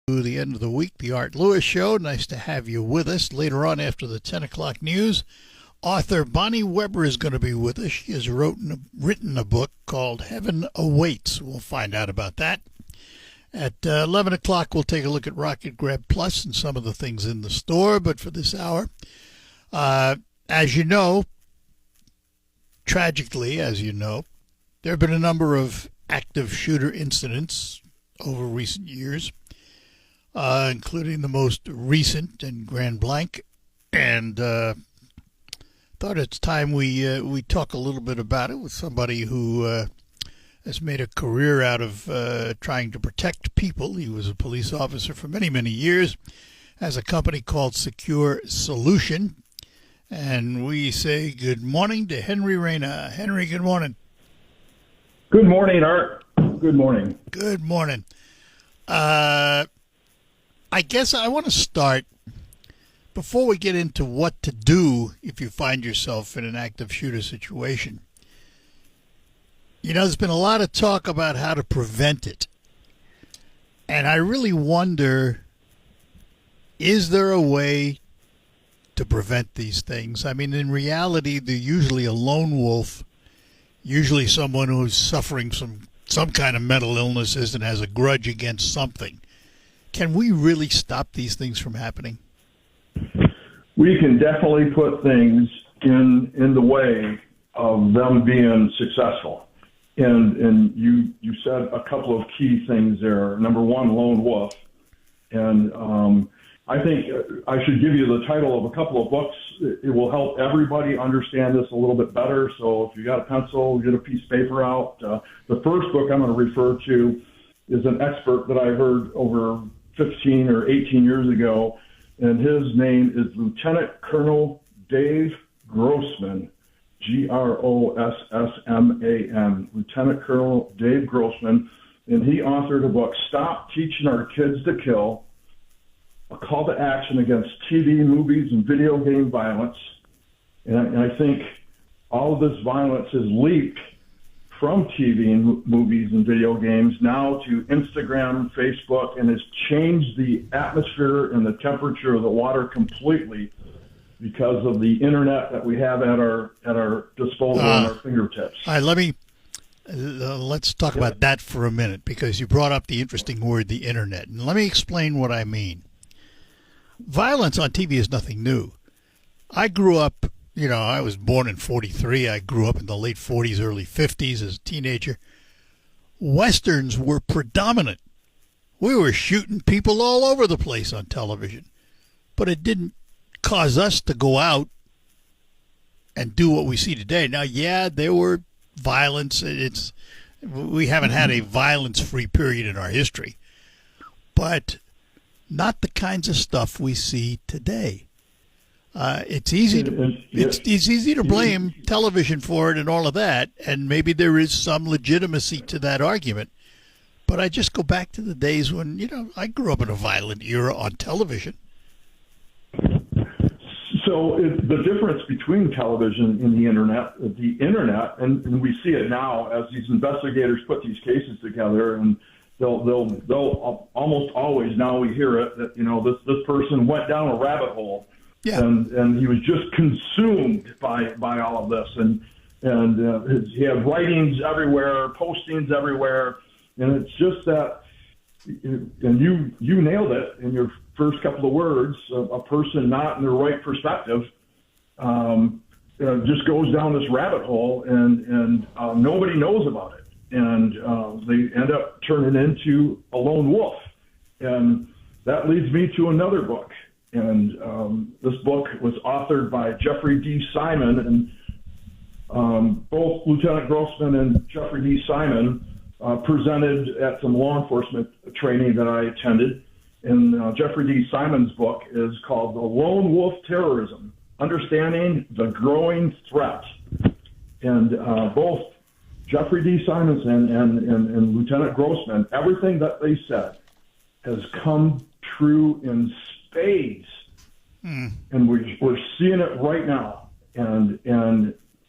The end of the week, the Art Lewis Show. Nice to have you with us. Later on, after the 10 o'clock news, author Bonnie Weber is going to be with us. She has written a book called Heaven Awaits. We'll find out about that. At 11 o'clock, we'll take a look at Rocket Grab Plus and some of the things in the store. But for this hour, as you know, tragically, there have been a number of active shooter incidents over recent years, including the most recent in Grand Blanc, and thought it's time we talk a little bit about it with somebody who has made a career out of trying to protect people. He was a police officer for many, many years, has a company called Secure Solution, and we say good morning to Henry Reyna. Henry, good morning. Good morning, Art. Good morning. Good morning. I guess I want to start, before we get into what to do if you find yourself in an active shooter situation. There's been a lot of talk about how to prevent it. And I really wonder, is there a way to prevent these things? I mean, in reality, they're usually a lone wolf, usually someone who's suffering some kind of mental illnesses and has a grudge against something. Can we really stop these things from happening? We can definitely put things in the way of them being successful. And you said a couple of key things there. Number one, lone wolf. And I think I should give you the title of a couple of books. It will help everybody understand this a little bit better. So if you got a pencil, get a piece of paper out. The first book I'm going to refer to is an expert that I heard over 15 or 18 years ago, and his name is Lieutenant Colonel Dave Grossman, Grossman, Lieutenant Colonel Dave Grossman, and he authored a book, Stop Teaching Our Kids to Kill, a call to action against TV, movies, and video game violence. And I think all of this violence has leaked from TV and movies and video games now to Instagram, Facebook, and has changed the atmosphere and the temperature of the water completely because of the internet that we have at our disposal and our fingertips. All right, let's talk about that for a minute, because you brought up the interesting word, the internet. And let me explain what I mean. Violence on TV is nothing new. I grew up, I was born in 43. I grew up in the late 40s, early 50s as a teenager. Westerns were predominant. We were shooting people all over the place on television. But it didn't cause us to go out and do what we see today. Now, yeah, there were violence. We haven't had a violence-free period in our history. But not the kinds of stuff we see today. It's easy to blame television for it and all of that, and maybe there is some legitimacy to that argument. But I just go back to the days when, I grew up in a violent era on television. So the difference between television and the internet, and we see it now as these investigators put these cases together, and they'll almost always, now we hear it, that, this person went down a rabbit hole. Yeah. And he was just consumed by all of this, and he had writings everywhere, postings everywhere, and it's just that. And you nailed it in your first couple of words. A person not in the right perspective just goes down this rabbit hole, and nobody knows about it, and they end up turning into a lone wolf, and that leads me to another book. And this book was authored by Jeffrey D. Simon, and both Lieutenant Grossman and Jeffrey D. Simon presented at some law enforcement training that I attended. And Jeffrey D. Simon's book is called The Lone Wolf Terrorism, Understanding the Growing Threat. And both Jeffrey D. Simonson and Lieutenant Grossman, everything that they said has come true in spades, and we're seeing it right now, and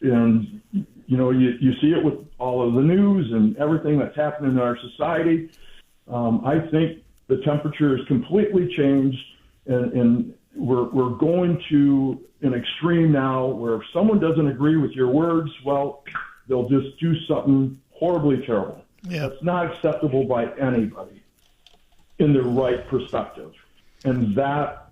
you see it with all of the news and everything that's happening in our society. I think the temperature has completely changed, and we're going to an extreme now where if someone doesn't agree with your words, well, they'll just do something horribly terrible. Yeah. That's not acceptable by anybody in the right perspective, and that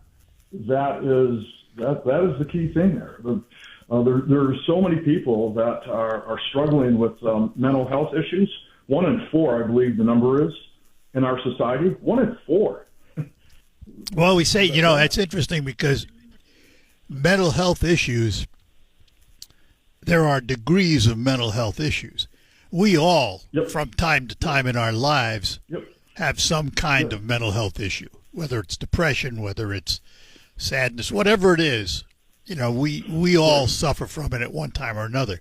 is the key thing there. There are so many people that are struggling with mental health issues. 1 in 4, I believe the number is, in our society. 1 in 4. Well, we say, it's interesting because mental health issues, there are degrees of mental health issues. We all, from time to time in our lives, have some kind of mental health issue, whether it's depression, whether it's sadness, whatever it is. We all suffer from it at one time or another.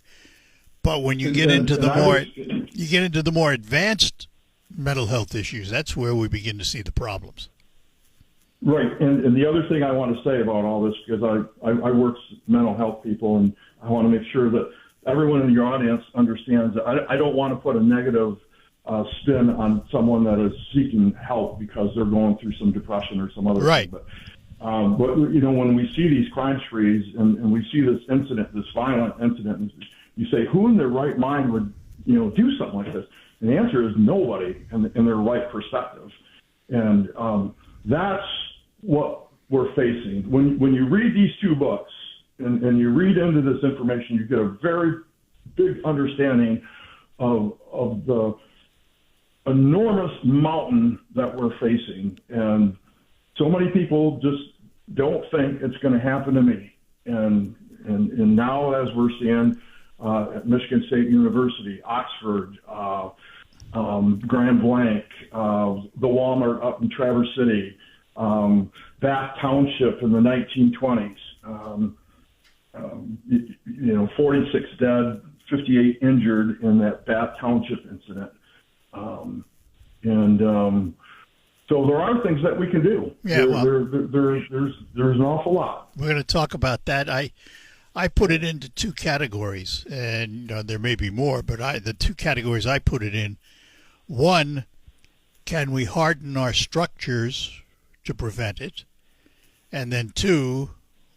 But when you get into the more advanced mental health issues, that's where we begin to see the problems. Right, and the other thing I want to say about all this, because I work with mental health people, and I want to make sure that everyone in your audience understands that I don't want to put a negative spin on someone that is seeking help because they're going through some depression or some other thing. But when we see these crime sprees and we see this incident, this violent incident, you say, who in their right mind would do something like this? And the answer is nobody in their right perspective. And that's what we're facing. When you read these 2 books and you read into this information, you get a very big understanding of the enormous mountain that we're facing. And so many people just don't think it's going to happen to me. And now, as we're seeing at Michigan State University, Oxford, Grand Blanc, the Walmart up in Traverse City, Bath Township in the 1920s, 46 dead, 58 injured in that Bath Township incident. So there are things that we can do. Yeah, there's an awful lot. We're going to talk about that. I put it into 2 categories, and there may be more, but the 2 categories I put it in. 1, can we harden our structures to prevent it? And then 2,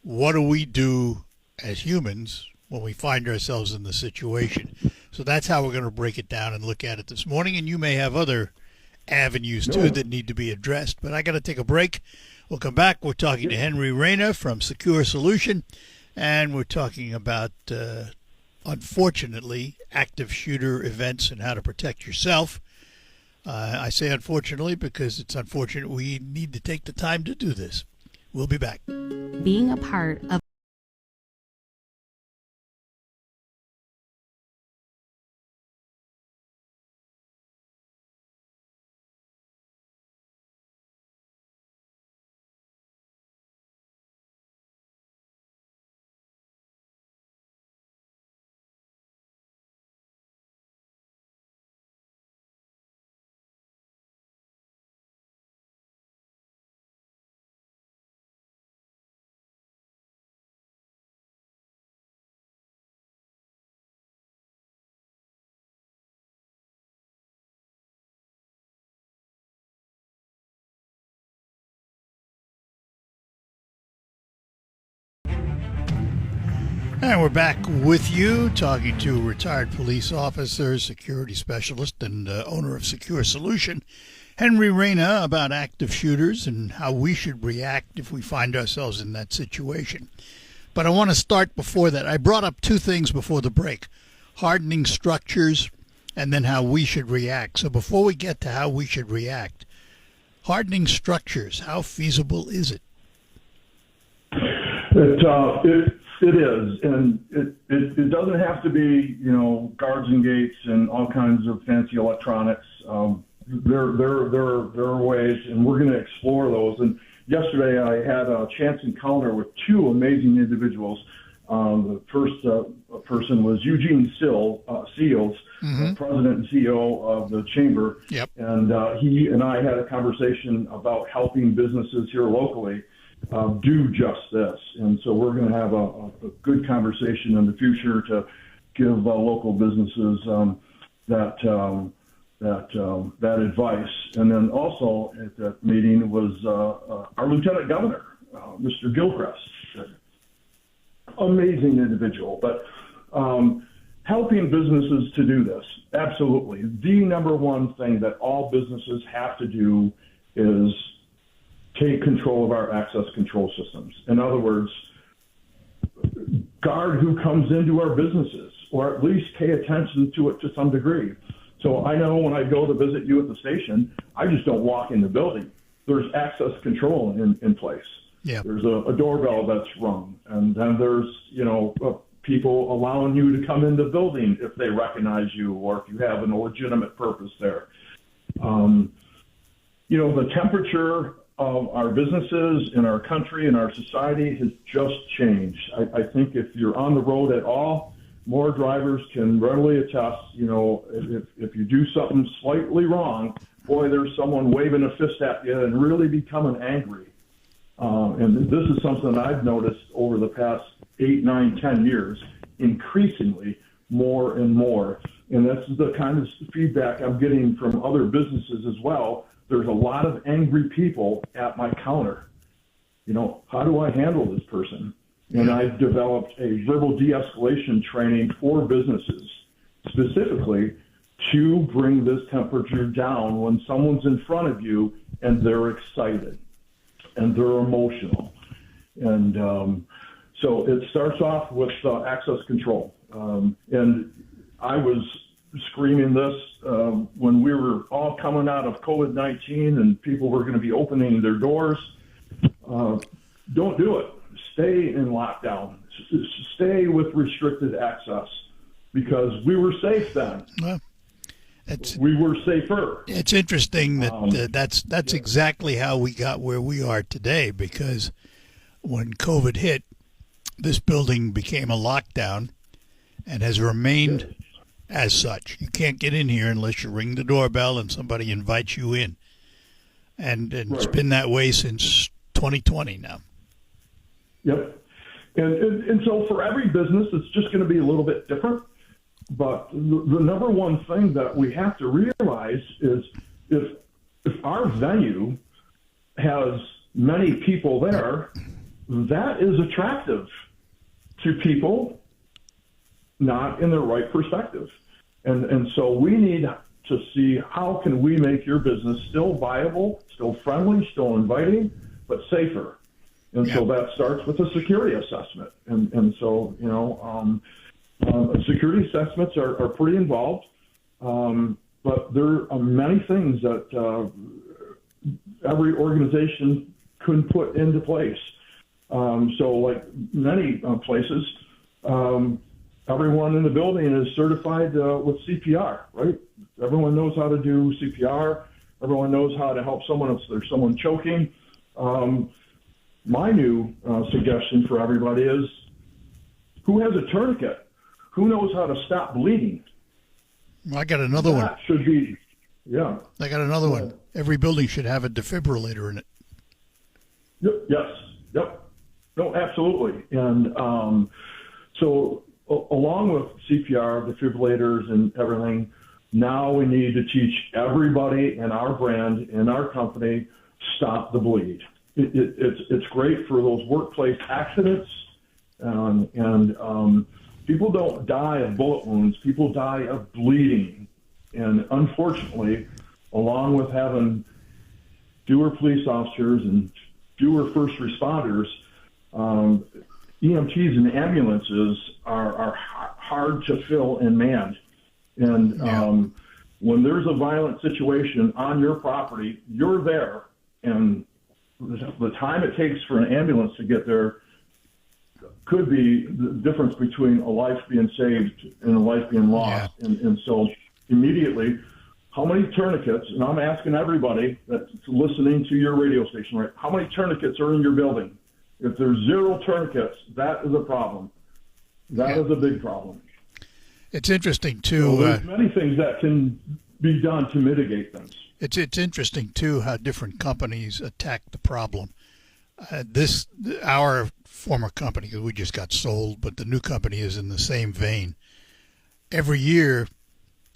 what do we do as humans when we find ourselves in the situation? So that's how we're going to break it down and look at it this morning. And you may have other avenues too that need to be addressed. But I got to take a break. We'll come back. We're talking to Henry Reyna from Secure Solution, and we're talking about, unfortunately, active shooter events and how to protect yourself. I say unfortunately because it's unfortunate we need to take the time to do this. We'll be back. Being a part of And we're back with you, talking to retired police officer, security specialist, and owner of Secure Solution, Henry Reyna, about active shooters and how we should react if we find ourselves in that situation. But I want to start before that. I brought up 2 things before the break: hardening structures and then how we should react. So before we get to how we should react, hardening structures, how feasible is it? It is, and it doesn't have to be, guards and gates and all kinds of fancy electronics. There are ways, and we're going to explore those. And yesterday I had a chance encounter with 2 amazing individuals. The first person was Eugene Seals, President and CEO of the Chamber. Yep. And he and I had a conversation about helping businesses here locally do just this. And so we're going to have a good conversation in the future to give local businesses that that advice. And then also at that meeting was our Lieutenant Governor, Mr. Gilchrist. Amazing individual, but helping businesses to do this, absolutely. The number one thing that all businesses have to do is take control of our access control systems. In other words, guard who comes into our businesses, or at least pay attention to it to some degree. So I know when I go to visit you at the station, I just don't walk in the building. There's access control in place. Yeah. There's a doorbell that's rung, and then there's, people allowing you to come in the building if they recognize you or if you have a legitimate purpose there. The temperature of our businesses in our country and our society has just changed. I think if you're on the road at all, more drivers can readily attest, if you do something slightly wrong, boy, there's someone waving a fist at you and really becoming angry. And this is something I've noticed over the past 8, 9, 10 years, increasingly more and more. And that's the kind of feedback I'm getting from other businesses as well. There's a lot of angry people at my counter. How do I handle this person? And I've developed a verbal de-escalation training for businesses specifically to bring this temperature down when someone's in front of you and they're excited and they're emotional. And so it starts off with access control. And I was screaming this when we were all coming out of COVID-19 and people were going to be opening their doors. Don't do it. Stay in lockdown. Stay with restricted access because we were safe then. Well, we were safer. It's interesting that that's exactly how we got where we are today, because when COVID hit, this building became a lockdown and has remained as such. You can't get in here unless you ring the doorbell and somebody invites you in. And it's been that way since 2020 now. Yep. And so for every business, it's just going to be a little bit different. But the number one thing that we have to realize is if our venue has many people there, that is attractive to people not in the right perspective. And so we need to see how can we make your business still viable, still friendly, still inviting, but safer. And so that starts with a security assessment. And so, security assessments are pretty involved, but there are many things that every organization could put into place. So like many places, everyone in the building is certified with CPR, right? Everyone knows how to do CPR. Everyone knows how to help someone if there's someone choking. My new suggestion for everybody is, who has a tourniquet? Who knows how to stop bleeding? I got another one. That should be, yeah. I got another one. Every building should have a defibrillator in it. Yes. Yep. No, absolutely. And so along with CPR, defibrillators, and everything, now we need to teach everybody in our brand, in our company, stop the bleed. It's great for those workplace accidents, and people don't die of bullet wounds. People die of bleeding. And unfortunately, along with having fewer police officers and fewer first responders, EMTs and ambulances are hard to fill and man. And when there's a violent situation on your property, you're there, and the time it takes for an ambulance to get there could be the difference between a life being saved and a life being lost. Yeah. And so immediately, how many tourniquets, and I'm asking everybody that's listening to your radio station, right, how many tourniquets are in your building? If there's 0 tourniquets, that is a problem. That is a big problem. It's interesting, too. So there's many things that can be done to mitigate things. It's interesting, too, how different companies attack the problem. Our former company, we just got sold, but the new company is in the same vein. Every year,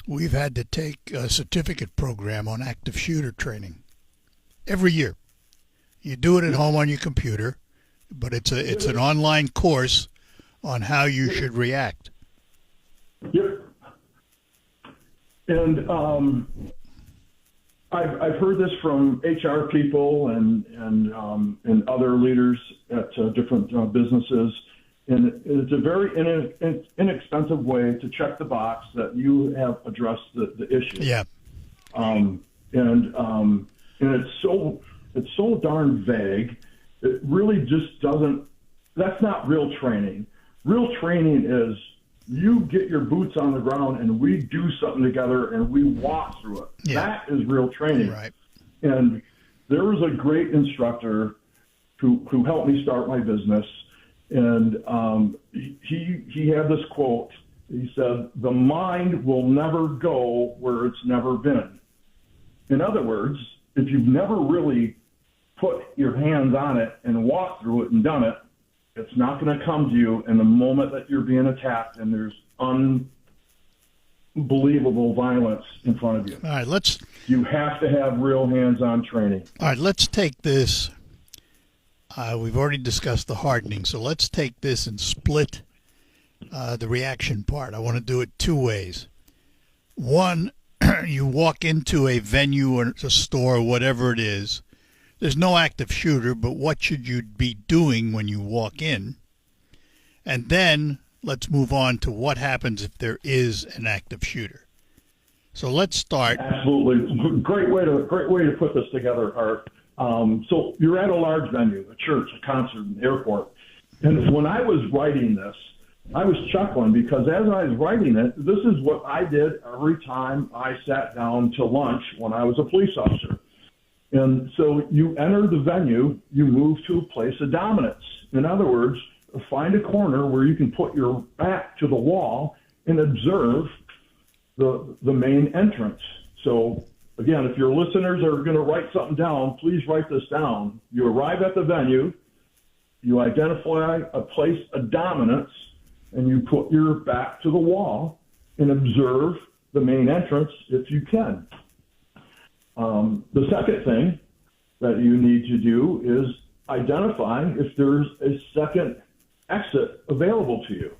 We've had to take a certificate program on active shooter training every year. You do it at home on your computer, but it's an online course on how you should react. Yep. And I've heard this from HR people and other leaders at different businesses, and it's a very inexpensive way to check the box that you have addressed the issue. Yeah. And it's so darn vague. It really just doesn't. That's not real training. Real training is you get your boots on the ground and we do something together and we walk through it. Yeah. That is real training. Right. And there was a great instructor who helped me start my business, and he had this quote. He said, "The mind will never go where it's never been." In other words, if you've never really put your hands on it and walked through it and done it, it's not going to come to you in the moment that you're being attacked and there's unbelievable violence in front of you. All right, You have to have real hands-on training. All right, let's take this. We've already discussed the hardening, so let's take this and split the reaction part. I want to do it two ways. One, you walk into a venue or a store, whatever it is. There's no active shooter, but what should you be doing when you walk in? And then let's move on to what happens if there is an active shooter. So let's start. Absolutely. Great way to put this together, Art. So you're at a large venue, a church, a concert, an airport. And when I was writing this, I was chuckling because as I was writing it, this is what I did every time I sat down to lunch when I was a police officer. And so you enter the venue, you move to a place of dominance. In other words, find a corner where you can put your back to the wall and observe the main entrance. So again, if your listeners are going to write something down, please write this down. You arrive at the venue, you identify a place of dominance, and you put your back to the wall and observe the main entrance if you can. The second thing that you need to do is identify if there's a second exit available to you.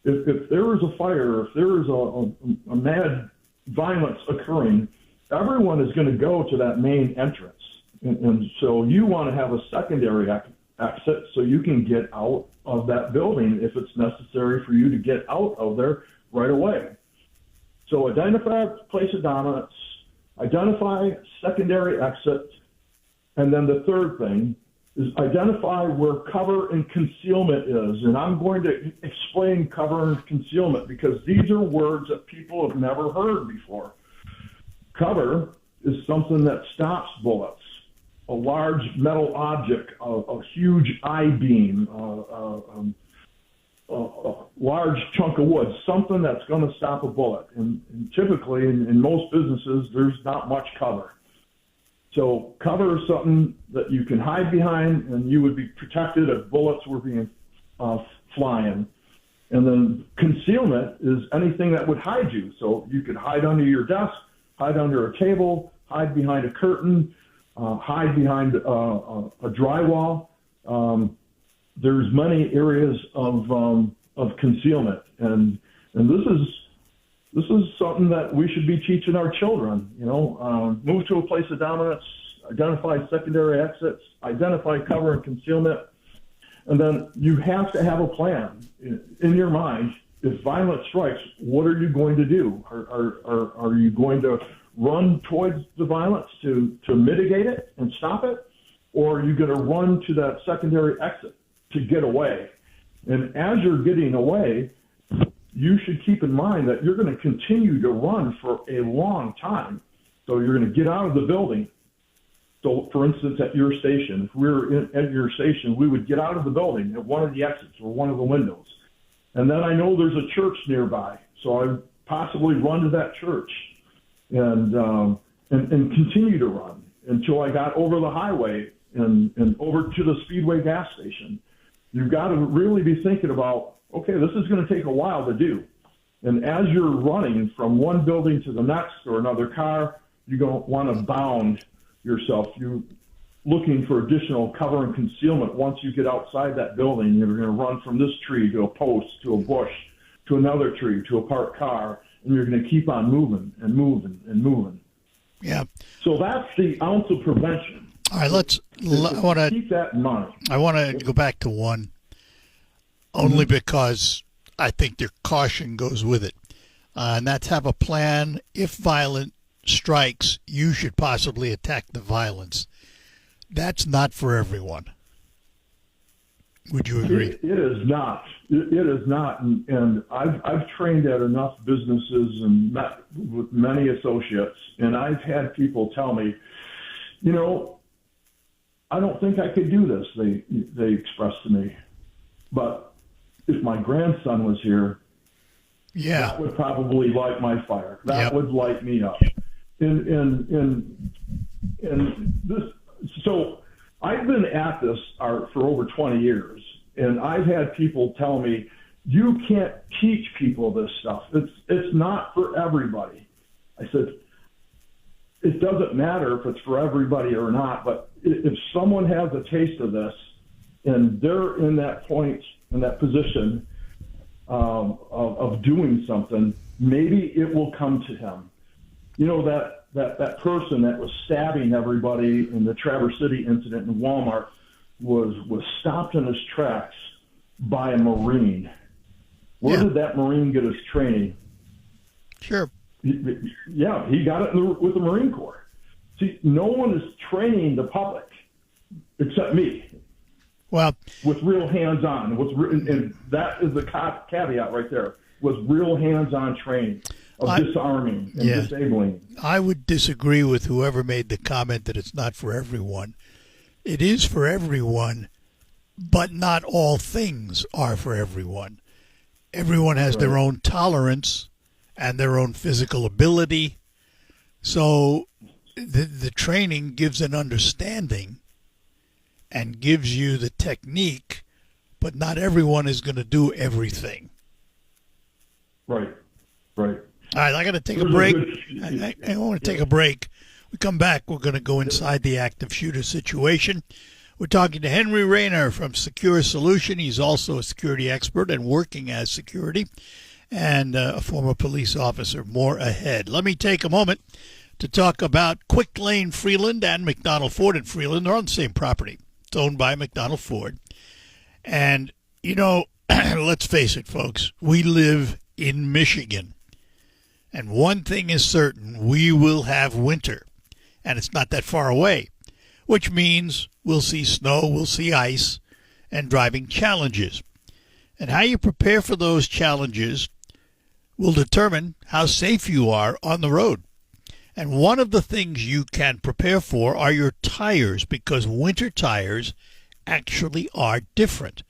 If there is a fire, if there is a mad violence occurring, everyone is going to go to that main entrance. And so you want to have a secondary exit so you can get out of that building if it's necessary for you to get out of there right away. So identify a place of dominance, identify secondary exit, and then the third thing is identify where cover and concealment is. And I'm going to explain cover and concealment because these are words that people have never heard before. Cover is something that stops bullets, a large metal object, a huge I-beam, a large chunk of wood, something that's going to stop a bullet. And typically, in most businesses, there's not much cover. So cover is something that you can hide behind, and you would be protected if bullets were being flying. And then concealment is anything that would hide you. So you could hide under your desk, hide under a table, hide behind a curtain, hide behind a drywall. There's many areas of concealment, and this is something that we should be teaching our children. Move to a place of dominance, identify secondary exits, identify cover and concealment, and then you have to have a plan in your mind. If violence strikes, what are you going to do? Are you going to run towards the violence to mitigate it and stop it, or are you going to run to that secondary exit to get away? And as you're getting away, you should keep in mind that you're going to continue to run for a long time. So you're going to get out of the building. So, for instance, at your station, if we were at your station, we would get out of the building at one of the exits or one of the windows. And then I know there's a church nearby, so I'd possibly run to that church and continue to run until I got over the highway and over to the Speedway gas station. You've got to really be thinking about, okay, this is going to take a while to do. And as you're running from one building to the next or another car, you don't want to bound yourself. You're looking for additional cover and concealment. Once you get outside that building, you're going to run from this tree to a post, to a bush, to another tree, to a parked car, and you're going to keep on moving and moving and moving. Yeah. So that's the ounce of prevention. All right, I want to keep that in mind. I want to go back to one, only because I think their caution goes with it, and that's have a plan. If violent strikes, you should possibly attack the violence. That's not for everyone. Would you agree? It is not. It is not. And I've trained at enough businesses and met with many associates, and I've had people tell me, I don't think I could do this. They expressed to me, but if my grandson was here, that would probably light my fire. That would light me up. And this. So I've been at this art for over 20 years, and I've had people tell me, you can't teach people this stuff. It's not for everybody. I said, it doesn't matter if it's for everybody or not, but if someone has a taste of this and they're in that point, in that position of doing something, maybe it will come to him. That person that was stabbing everybody in the Traverse City incident in Walmart was stopped in his tracks by a Marine. Where did that Marine get his training? Sure. He got it with the Marine Corps. See, no one is training the public except me. Well, with real hands-on, and that is the caveat right there. With real hands-on training of disarming and disabling. I would disagree with whoever made the comment that it's not for everyone. It is for everyone, but not all things are for everyone. Everyone has their own tolerance and their own physical ability. So the training gives an understanding and gives you the technique, but not everyone is going to do everything. Right. All right, I got to take a break. I want to take a break. We come back, we're going to go inside the active shooter situation. We're talking to Henry Rayner from Secure Solution. He's also a security expert and working as security and a former police officer. More ahead. Let me take a moment to talk about Quick Lane Freeland and McDonald Ford in Freeland. They're on the same property. It's owned by McDonald Ford. And, let's face it, folks, we live in Michigan. And one thing is certain, we will have winter. And it's not that far away, which means we'll see snow, we'll see ice, and driving challenges. And how you prepare for those challenges will determine how safe you are on the road. And one of the things you can prepare for are your tires, because winter tires actually are different.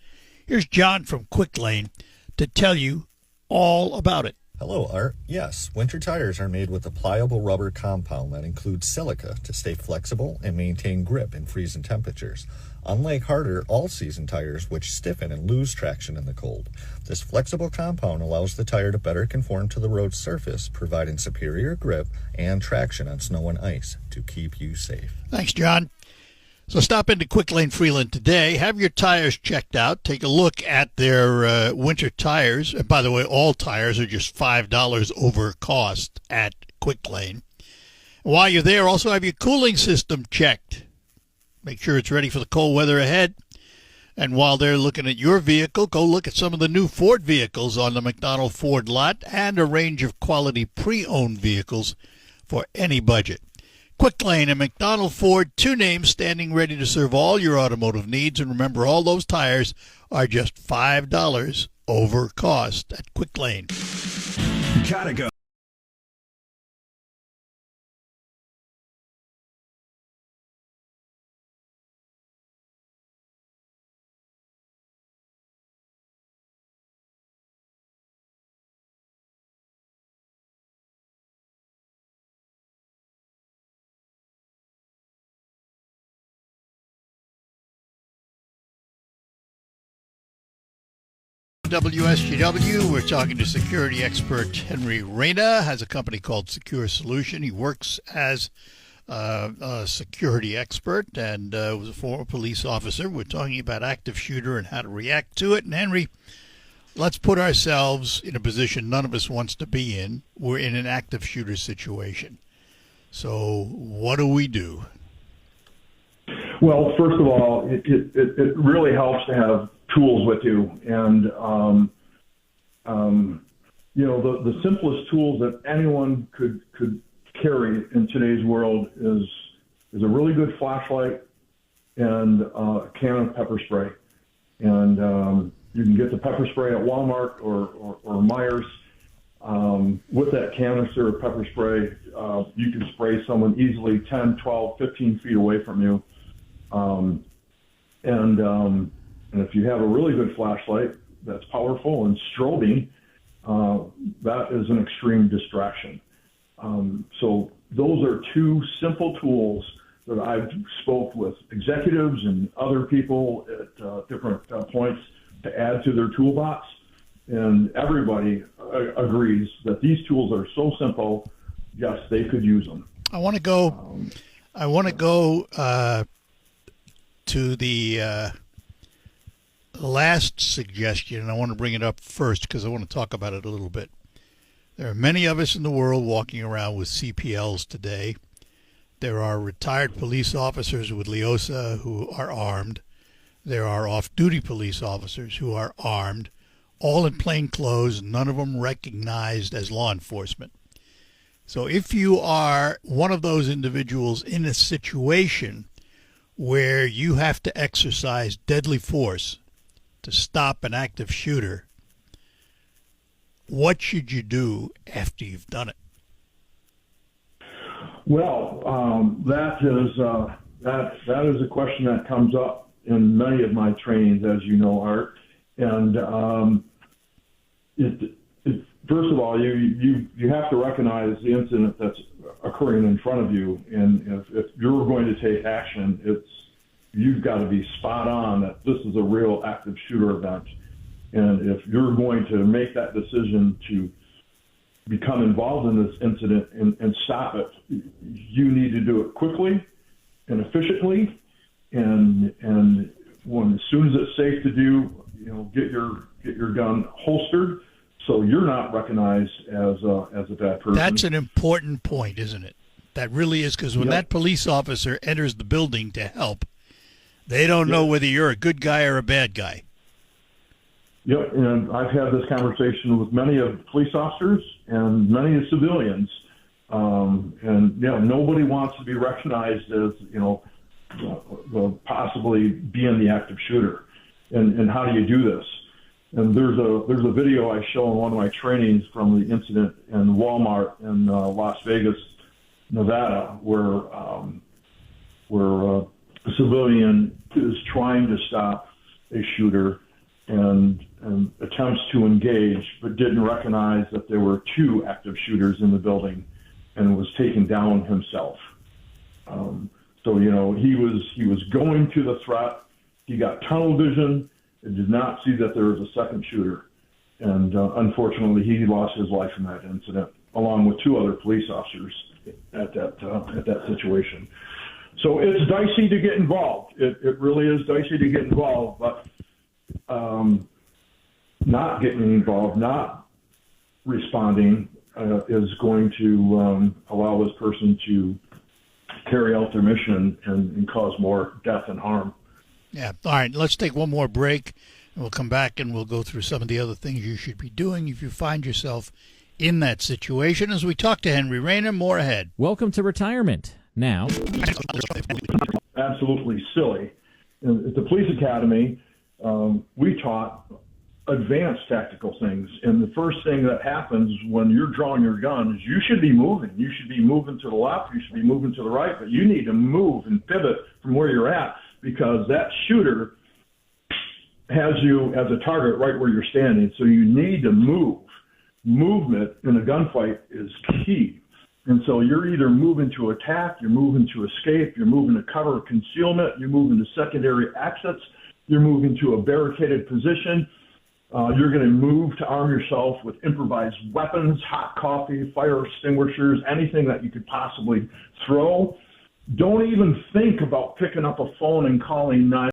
Here's John from Quick Lane to tell you all about it. Hello, Art. Yes, winter tires are made with a pliable rubber compound that includes silica to stay flexible and maintain grip in freezing temperatures. Unlike harder all-season tires, which stiffen and lose traction in the cold, this flexible compound allows the tire to better conform to the road surface, providing superior grip and traction on snow and ice to keep you safe. Thanks, John. So stop into Quick Lane Freeland today. Have your tires checked out. Take a look at their winter tires. And by the way, all tires are just $5 over cost at Quick Lane. While you're there, also have your cooling system checked. Make sure it's ready for the cold weather ahead. And while they're looking at your vehicle, go look at some of the new Ford vehicles on the McDonald Ford lot and a range of quality pre-owned vehicles for any budget. Quick Lane and McDonald Ford, two names standing ready to serve all your automotive needs. And remember, all those tires are just $5 over cost at Quick Lane. Gotta go. WSGW. We're talking to security expert Henry Reyna. Has a company called Secure Solution. He works as a security expert and was a former police officer. We're talking about active shooter and how to react to it. And Henry, let's put ourselves in a position none of us wants to be in. We're in an active shooter situation. So what do we do? Well, first of all, it really helps to have tools with you, and the simplest tools that anyone could carry in today's world is a really good flashlight and a can of pepper spray, and you can get the pepper spray at Walmart or Myers. With that canister of pepper spray, you can spray someone easily 10, 12, 15 feet away from you. And if you have a really good flashlight that's powerful and strobing, that is an extreme distraction. So those are two simple tools that I've spoke with executives and other people at different points to add to their toolbox. And everybody agrees that these tools are so simple. Yes, they could use them. I want to go to the last suggestion, and I want to bring it up first because I want to talk about it a little bit. There are many of us in the world walking around with CPLs today. There are retired police officers with LEOSA who are armed. There are off-duty police officers who are armed, all in plain clothes, none of them recognized as law enforcement. So if you are one of those individuals in a situation where you have to exercise deadly force to stop an active shooter, what should you do after you've done it? Well, that is a question that comes up in many of my trainings, as you know, Art. And first of all, you have to recognize the incident that's occurring in front of you, and if you're going to take action, you've got to be spot on that this is a real active shooter event. And if you're going to make that decision to become involved in this incident and stop it, you need to do it quickly and efficiently, and as soon as it's safe to do, get your gun holstered so you're not recognized as a bad person. That's an important point, isn't it? That really is, because when that police officer enters the building to help, they don't know whether you're a good guy or a bad guy. Yep, and I've had this conversation with many of the police officers and many of the civilians, and nobody wants to be recognized as possibly being the active shooter. And how do you do this? And there's a video I show in one of my trainings from the incident in Walmart in Las Vegas, Nevada, where a civilian is trying to stop a shooter and attempts to engage, but didn't recognize that there were two active shooters in the building, and was taken down himself. So he was going to the threat. He got tunnel vision and did not see that there was a second shooter, and unfortunately, he lost his life in that incident, along with two other police officers at that situation. So it's dicey to get involved. It really is dicey to get involved, but not getting involved, not responding, is going to allow this person to carry out their mission and cause more death and harm. Yeah. All right. Let's take one more break, and we'll come back and we'll go through some of the other things you should be doing if you find yourself in that situation. As we talk to Henry Reyna, more ahead. Welcome to retirement. Now, absolutely silly. At the police academy, we taught advanced tactical things, and the first thing that happens when you're drawing your gun is you should be moving. You should be moving to the left. You should be moving to the right, but you need to move and pivot from where you're at, because that shooter has you as a target right where you're standing. So you need to move. Movement in a gunfight is key. And so you're either moving to attack, you're moving to escape, you're moving to cover concealment, you're moving to secondary exits, you're moving to a barricaded position. You're going to move to arm yourself with improvised weapons, hot coffee, fire extinguishers, anything that you could possibly throw. Don't even think about picking up a phone and calling 911.